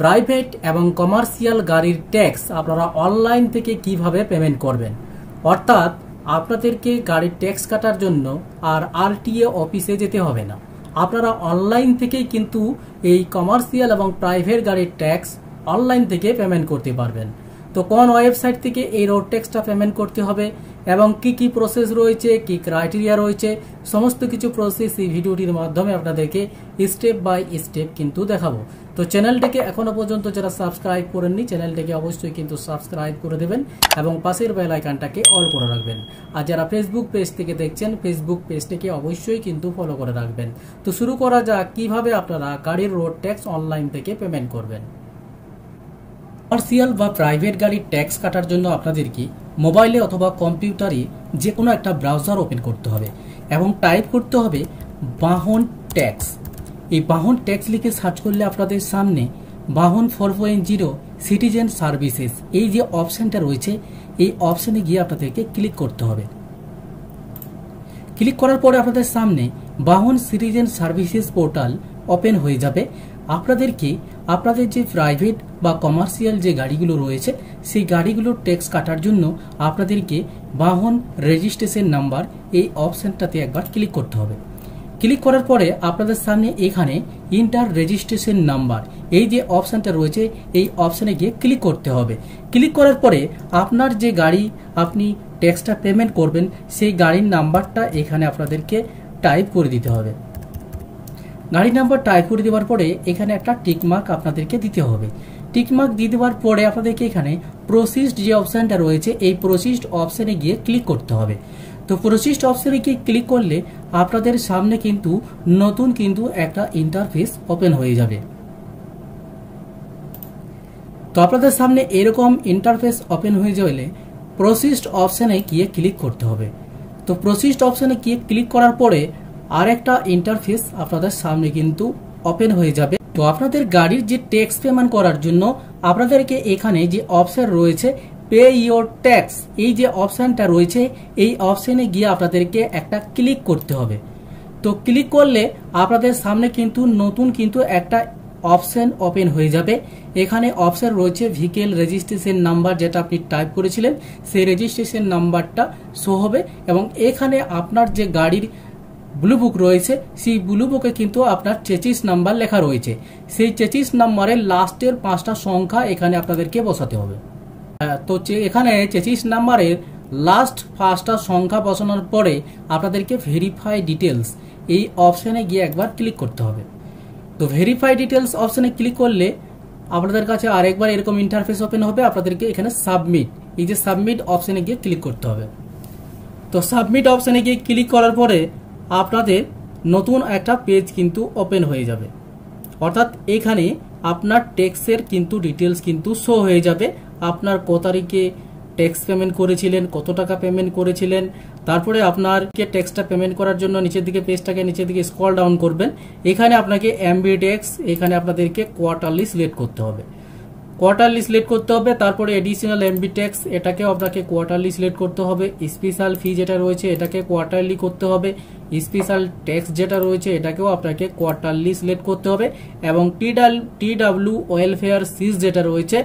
Private এবং commercial গাড়ির tax আপনারা অনলাইন থেকে কিভাবে পেমেন্ট করবেন। অর্থাৎ আপনাদেরকে গাড়ির ট্যাক্স কাটার জন্য আর আরটিএ অফিসে যেতে হবে না। আপনারা অনলাইন থেকেই কিন্তু এই কমার্শিয়াল এবং প্রাইভেট গাড়ির ট্যাক্স অনলাইন থেকে পেমেন্ট করতে পারবেন। তো কোন ওয়েবসাইট থেকে এই রোড ট্যাক্সটা পেমেন্ট করতে হবে এবং কি প্রসেস রয়েছে, কি ক্রাইটেরিয়া রয়েছে, সমস্ত কিছু প্রসেস এই ভিডিওটির মাধ্যমে আপনাদেরকে স্টেপ বাই স্টেপ কিন্তু দেখাবো। তো চ্যানেলটিকে এখনো পর্যন্ত যারা সাবস্ক্রাইব করেননি, চ্যানেলটিকে অবশ্যই কিন্তু সাবস্ক্রাইব করে দেবেন এবং পাশের বেল আইকনটাকে অল করে রাখবেন। আর যারা ফেসবুক পেজ থেকে দেখছেন, ফেসবুক পেজটিকে অবশ্যই কিন্তু ফলো করে রাখবেন। তো শুরু করা যাক কিভাবে আপনারা গাড়ির রোড ট্যাক্স অনলাইন থেকে পেমেন্ট করবেন। কমার্শিয়াল বা প্রাইভেট গাড়ির ট্যাক্স কাটার জন্য আপনাদেরকে মোবাইলে অথবা কম্পিউটারে যে কোনো একটা ব্রাউজার ওপেন করতে হবে এবং টাইপ করতে হবে বাহন ট্যাক্স। এই বাহন ট্যাক্স লিখে সার্চ করলে আপনাদের সামনে বাহন 4.0 সিটিজেন সার্ভিসেস এই যে অপশানটা রয়েছে, এই অপশানে গিয়ে আপনাদেরকে ক্লিক করতে হবে। ক্লিক করার পরে আপনাদের সামনে বাহন সিটিজেন সার্ভিসেস পোর্টাল ওপেন হয়ে যাবে। আপনাদেরকে আপনাদের যে প্রাইভেট বা কমার্শিয়াল যে গাড়িগুলো রয়েছে সেই গাড়িগুলোর ট্যাক্স কাটার জন্য আপনাদেরকে বাহন রেজিস্ট্রেশন নাম্বার এই অপশানটাতে একবার ক্লিক করতে হবে। ক্লিক করার পরে আপনাদের সামনে এখানে ইন্টার রেজিস্ট্রেশন নাম্বার এই যে অপশানটা রয়েছে এই অপশানে গিয়ে ক্লিক করতে হবে। ক্লিক করার পরে আপনার যে গাড়ি আপনি ট্যাক্সটা পেমেন্ট করবেন সেই গাড়ির নাম্বারটা এখানে আপনাদেরকে টাইপ করে দিতে হবে। গাড়ির নাম্বার টাইপ করে দেওয়ার পরে এখানে একটা টিকমার্ক আপনাদেরকে দিতে হবে। টিকমার্ক দিয়ে দেওয়ার পরে আপনাদেরকে এখানে প্রসিসড যে অপশানটা রয়েছে এই প্রসিসড অপশানে গিয়ে ক্লিক করতে হবে। তো প্রসিসড অপশানে গিয়ে ক্লিক করলে আপনাদের সামনে কিন্তু নতুন কিন্তু একটা ইন্টারফেস ওপেন হয়ে যাবে। তো আপনাদের সামনে এরকম ইন্টারফেস ওপেন হয়ে যাবে প্রসিসড অপশানে গিয়ে ক্লিক করতে হবে। তো প্রসিসড অপশানে গিয়ে ক্লিক করার পরে আরেকটা ইন্টারফেস আপনাদের সামনে কিন্তু ওপেন হয়ে যাবে। তো আপনাদের গাড়ির যে ট্যাক্স পেমেন্ট করার জন্য আপনাদেরকে এখানে যে অপশন রয়েছে পে ইওর ট্যাক্স এই যে অপশনটা রয়েছে এই অপশনে গিয়ে আপনাদেরকে একটা ক্লিক করতে হবে। তো ক্লিক করলে আপনাদের সামনে কিন্তু নতুন কিন্তু একটা অপশন ওপেন হয়ে যাবে। এখানে অপশন রয়েছে ভেহিকেল রেজিস্ট্রেশন নাম্বার, যেটা আপনি টাইপ করেছিলেন সেই রেজিস্ট্রেশন নাম্বারটা শো হবে এবং এখানে আপনার যে গাড়ির ব্লু বুক রয়েছে সেই ব্লু বুকে কিন্তু আপনার চেচিস নাম্বার লেখা রয়েছে। সেই চেচিস নাম্বারের লাস্টের 5টা সংখ্যা এখানে আপনাদেরকে বসাতে হবে। তো এখানে চেচিস নাম্বারের লাস্ট 5টা সংখ্যা বসানোর পরে আপনাদেরকে ভেরিফাই ডিটেলস এই অপশানে গিয়ে একবার ক্লিক করতে হবে। তো ভেরিফাই ডিটেলস অপশানে ক্লিক করলে আপনাদের কাছে আরেকবার এরকম ইন্টারফেস ওপেন হবে। আপনাদেরকে এখানে সাবমিট এই যে সাবমিট অপশানে গিয়ে ক্লিক করতে হবে। তো সাবমিট অপশানে গিয়ে ক্লিক করার পরে আপনাদের নতুন একটা পেজ কিন্তু ওপেন হয়ে যাবে। অর্থাৎ এখানে আপনার ট্যাক্সের কিন্তু ডিটেলস কিন্তু শো হয়ে যাবে। আপনার কত তারিখে ট্যাক্স পেমেন্ট করেছিলেন, কত টাকা পেমেন্ট করেছিলেন, তারপরে আপনারকে ট্যাক্সটা পেমেন্ট করার জন্য নিচের দিকে পেজটাকে নিচের দিকে স্ক্রল ডাউন করবেন। এখানে আপনাকে এমবি ট্যাক্স এখানে আপনাদেরকে কোয়ার্টারলি সিলেক্ট করতে হবে। কোয়ার্টারলি সিলেক্ট করতে হবে। তারপরে এডিশনাল এমবি ট্যাক্স এটাকেও আপনাকে কোয়ার্টারলি সিলেক্ট করতে হবে। স্পেশাল ফি যেটা রয়েছে এটাকে কোয়ার্টারলি করতে হবে। স্পেশাল ট্যাক্স যেটা রয়েছে এটাকেও আপনাকে কোয়ার্টারলি সিলেক্ট করতে হবে এবং টিডাব্লিউ ওয়েলফেয়ার সিস যেটা রয়েছে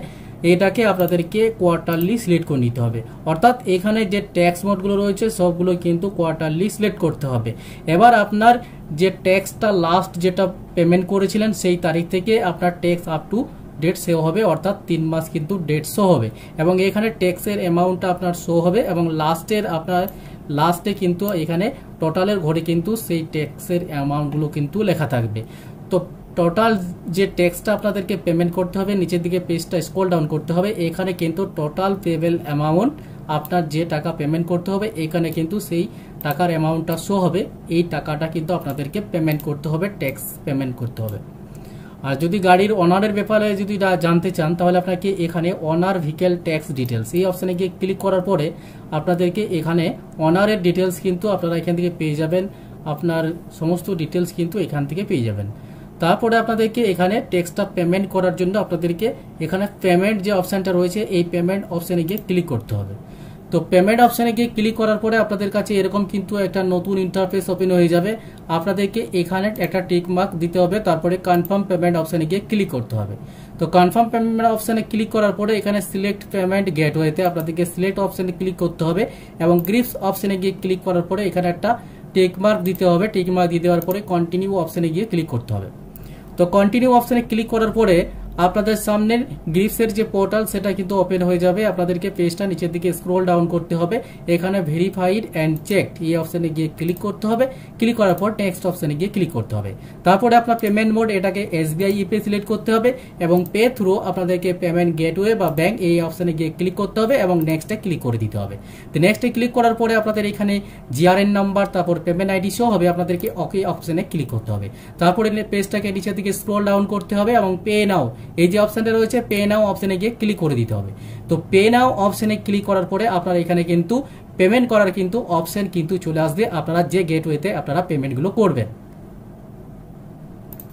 এটাকে আপনাদেরকে কোয়ার্টারলি সিলেক্ট করে নিতে হবে। অর্থাৎ এখানে যে ট্যাক্স মোডগুলো রয়েছে সবগুলো কিন্তু কোয়ার্টারলি সিলেক্ট করতে হবে। এবার আপনার যে ট্যাক্সটা লাস্ট যেটা পেমেন্ট করেছিলেন সেই তারিখ থেকে আপনার tax up to date show হবে, অর্থাৎ 3 মাস কিন্তু ডেট শো হবে এবং এখানে ট্যাক্সের অ্যামাউন্টটা আপনার শো হবে এবং লাস্টে কিন্তু এখানে টোটালের ঘরে কিন্তু সেই ট্যাক্সের অ্যামাউন্টগুলো কিন্তু লেখা থাকবে। তো টোটাল যে ট্যাক্সটা আপনাদেরকে পেমেন্ট করতে হবে নিচের দিকে পেজটা স্ক্রল ডাউন করতে হবে। এখানে কিন্তু টোটাল পেবেল অ্যামাউন্ট আপনার যে টাকা পেমেন্ট করতে হবে এখানে কিন্তু সেই টাকার অ্যামাউন্টটা শো হবে। এই টাকাটা কিন্তু আপনাদেরকে পেমেন্ট করতে হবে, ট্যাক্স পেমেন্ট করতে হবে। আর যদি গাড়ির অনারের ব্যাপারে যদি জানতে চান তাহলে আপনাকে এখানে অনার ভেহিকেল ট্যাক্স ডিটেলস এই অপশানে গিয়ে ক্লিক করার পরে আপনাদেরকে এখানে অনারের ডিটেলস কিন্তু আপনারা এখান থেকে পেয়ে যাবেন। আপনার সমস্ত ডিটেলস কিন্তু এখান থেকে পেয়ে যাবেন। তারপরে আপনাদেরকে এখানে ট্যাক্সটা পেমেন্ট করার জন্য আপনাদেরকে এখানে পেমেন্ট যে অপশানটা রয়েছে এই পেমেন্ট অপশানে গিয়ে ক্লিক করতে হবে। তো পেমেন্ট অপশানে গিয়ে ক্লিক করার পরে আপনাদের কাছে এরকম কিন্তু একটা নতুন ইন্টারফেস ওপেন হয়ে যাবে। আপনাদেরকে এখানে একটা টিক মার্ক দিতে হবে, তারপরে কনফার্ম পেমেন্ট অপশানে গিয়ে ক্লিক করতে হবে। তো কনফার্ম পেমেন্ট অপশানে ক্লিক করার পরে এখানে সিলেক্ট পেমেন্ট গেটওয়েতে আপনাদেরকে সিলেক্ট অপশানে ক্লিক করতে হবে এবং গ্রিপস অপশানে গিয়ে ক্লিক করার পরে এখানে একটা টিক মার্ক দিতে হবে। টিক মার্ক দিয়ে দেওয়ার পরে কন্টিনিউ অপশানে গিয়ে ক্লিক করতে হবে। তো কন্টিনিউ অপশানে ক্লিক করার পরে আপনাদের সামনে গ্রিপসের যে পোর্টাল সেটা কিন্তু ওপেন হয়ে যাবে। আপনাদেরকে পেজটা নিচের দিকে স্ক্রল ডাউন করতে হবে, এখানে ভেরিফাইড অ্যান্ড চেকড এই অপশানে গিয়ে ক্লিক করতে হবে। ক্লিক করার পর নেক্সট অপশানে গিয়ে ক্লিক করতে হবে। তারপরে আপনার পেমেন্ট মোড এটাকে SBI ইপে সিলেক্ট করতে হবে এবং পে থ্রু আপনাদেরকে পেমেন্ট গেটওয়ে বা ব্যাংক এই অপশানে গিয়ে ক্লিক করতে হবে এবং নেক্সটে ক্লিক করে দিতে হবে। তো নেক্সটে ক্লিক করার পরে আপনাদের এখানে GRN নাম্বার তারপর পেমেন্ট আইডি শো হবে, আপনাদেরকে ওকে অপশানে ক্লিক করতে হবে। তারপরে পেজটাকে নিচের দিকে স্ক্রল ডাউন করতে হবে এবং পে নাও এই যে অপশনটা রয়েছে পে নাও অপশনে গিয়ে ক্লিক করে দিতে হবে। তো পে নাও অপশনে ক্লিক করার পরে আপনারা এখানে কিন্তু পেমেন্ট করার কিন্তু অপশন কিন্তু চলে আসবে, আপনারা যে গেটওয়েতে আপনারা পেমেন্টগুলো করবেন।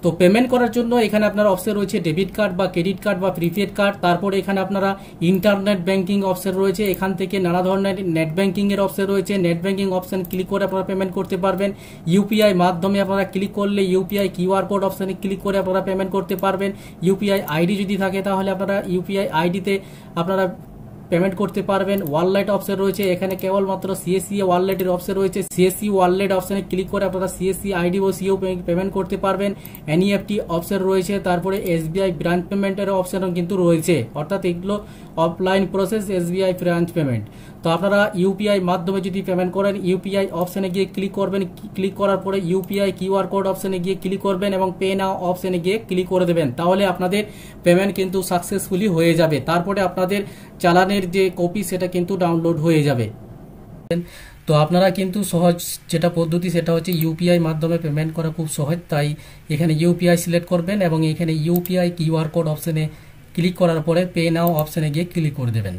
তো পেমেন্ট করার জন্য এখানে আপনার অপশন রয়েছে ডেবিট কার্ড বা ক্রেডিট কার্ড বা প্রিপেড কার্ড। তারপরে এখানে আপনারা ইন্টারনেট ব্যাংকিং অপশন রয়েছে, এখান থেকে নানা ধরনের নেট ব্যাংকিং এর অপশন রয়েছে। নেট ব্যাংকিং অপশন ক্লিক করে আপনারা পেমেন্ট করতে পারবেন। ইউপিআই মাধ্যমে আপনারা ক্লিক করলে ইউপিআই কিউআর কোড অপশনে ক্লিক করে আপনারা পেমেন্ট করতে পারবেন। ইউপিআই আইডি যদি থাকে তাহলে আপনারা ইউপিআই আইডিতে আপনারা পেমেন্ট করতে পারবেন। ওয়ালেট অপশন রয়েছে, এখানে কেবলমাত্র সিএসসি ওয়ালেটের অপশন রয়েছে। সিএসসি ওয়ালেট অপশনে ক্লিক করে আপনারা সিএসসি আইডি বসিয়েও পেমেন্ট করতে পারবেন। এনইএফটি অপশন রয়েছে, তারপরে এসবিআই ব্রাঞ্চ পেমেন্টের অপশনও কিন্তু রয়েছে, অর্থাৎ এগুলো offline process SBI branch payment. তো আপনারা ইউপিআই মাধ্যমে যদি পেমেন্ট করেন ইউপিআই অপশনে গিয়ে ক্লিক করবেন। ক্লিক করার পরে ইউপিআই কিউআর কোড অপশনে গিয়ে ক্লিক করবেন এবং পে নাও অপশনে গিয়ে ক্লিক করে দেবেন, তাহলে আপনাদের পেমেন্ট কিন্তু সাকসেসফুলি হয়ে যাবে। তারপরে আপনাদের চালানের যে কপি সেটা কিন্তু ডাউনলোড হয়ে যাবে। তো আপনারা কিন্তু সহজ যেটা পদ্ধতি সেটা হচ্ছে ইউপিআই মাধ্যমে পেমেন্ট করা খুব সহজ, তাই এখানে ইউপিআই সিলেক্ট করবেন এবং এখানে ইউপিআই কিউআর কোড অপশনে ক্লিক করার পরে পে নাও অপশনে গিয়ে ক্লিক করে দেবেন।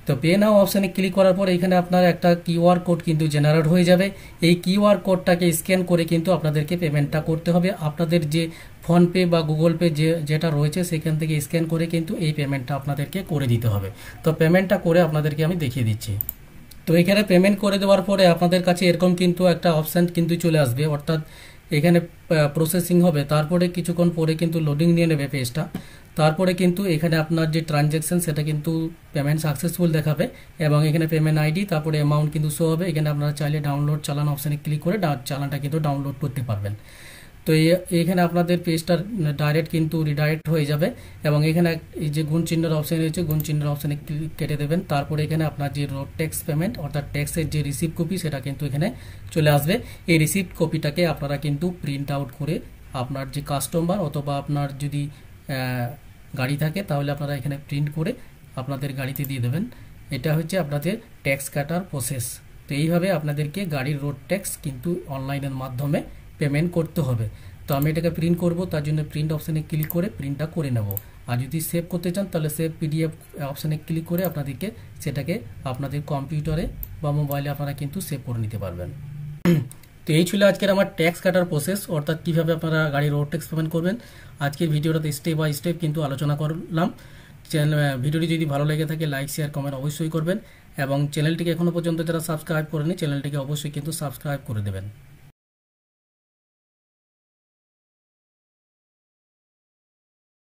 তো পে নাও অপশনে ক্লিক করার পরে এখানে আপনার একটা কিউআর কোড কিন্তু জেনারেট হয়ে যাবে। এই কিউআর কোডটাকে স্ক্যান করে কিন্তু আপনাদেরকে পেমেন্টটা করতে হবে। আপনাদের যে ফোনপে বা গুগল পে যেটা রয়েছে সেখান থেকে স্ক্যান করে কিন্তু এই পেমেন্টটা আপনাদেরকে করে দিতে হবে। তো পেমেন্টটা করে আপনাদেরকে আমি দেখিয়ে দিচ্ছি। তো এখানে পেমেন্ট করে দেওয়ার পরে আপনাদের কাছে এরকম কিন্তু একটা অপশান কিন্তু চলে আসবে, অর্থাৎ এখানে প্রসেসিং হবে, তারপরে কিছুক্ষণ পরে কিন্তু লোডিং নিয়ে নেবে পেজটা। তারপরে কিন্তু এখানে আপনার যে ট্রানজ্যাকশন সেটা কিন্তু পেমেন্ট সাকসেসফুল দেখাবে এবং এখানে পেমেন্ট আইডি তারপরে অ্যামাউন্ট কিন্তু শো হবে। এখানে আপনারা চাইলে ডাউনলোড চালান অপশানে ক্লিক করে চালানটা কিন্তু ডাউনলোড করতে পারবেন। তো এখানে আপনাদের পেজটা ডাইরেক্ট কিন্তু রিডাইরেক্ট হয়ে যাবে এবং এখানে এই যে গুণ চিহ্নের অপশন রয়েছে গুণ চিহ্নের অপশানে কেটে দেবেন। তারপরে এখানে আপনার যে রোড ট্যাক্স পেমেন্ট অর্থাৎ ট্যাক্সের যে রিসিপ্ট কপি সেটা কিন্তু এখানে চলে আসবে। এই রিসিপ্ট কপিটাকে আপনারা কিন্তু প্রিন্ট আউট করে আপনার যে কাস্টমার অথবা আপনার যদি গাড়ি থাকে তাহলে আপনারা এখানে প্রিন্ট করে আপনাদের গাড়িতে দিয়ে দেবেন। এটা হচ্ছে আপনাদের ট্যাক্স কাটার প্রসেস। তো এইভাবে আপনাদেরকে গাড়ির রোড ট্যাক্স কিন্তু অনলাইনের মাধ্যমে পেমেন্ট করতে হবে। তো আমি এটাকে প্রিন্ট করব, তার জন্য প্রিন্ট অপশানে ক্লিক করে প্রিন্টটা করে নেব। আর যদি সেভ করতে চান তাহলে সেভ পিডিএফ অপশানে ক্লিক করে আপনাদেরকে সেটাকে আপনাদের কম্পিউটারে বা মোবাইলে আপনারা কিন্তু সেভ করে নিতে পারবেন। তো এই ছিল আজকের আমার ট্যাক্স কাটার প্রসেস, অর্থাৎ কীভাবে আপনারা গাড়ির রোড ট্যাক্স পেমেন্ট করবেন। আজকের ভিডিওটাতে স্টেপ বাই স্টেপ কিন্তু আলোচনা করলাম। ভিডিওটি যদি ভালো লেগে থাকে লাইক শেয়ার কমেন্ট অবশ্যই করবেন এবং চ্যানেলটিকে এখনও পর্যন্ত যারা সাবস্ক্রাইব করেনি চ্যানেলটিকে অবশ্যই কিন্তু সাবস্ক্রাইব করে দেবেন।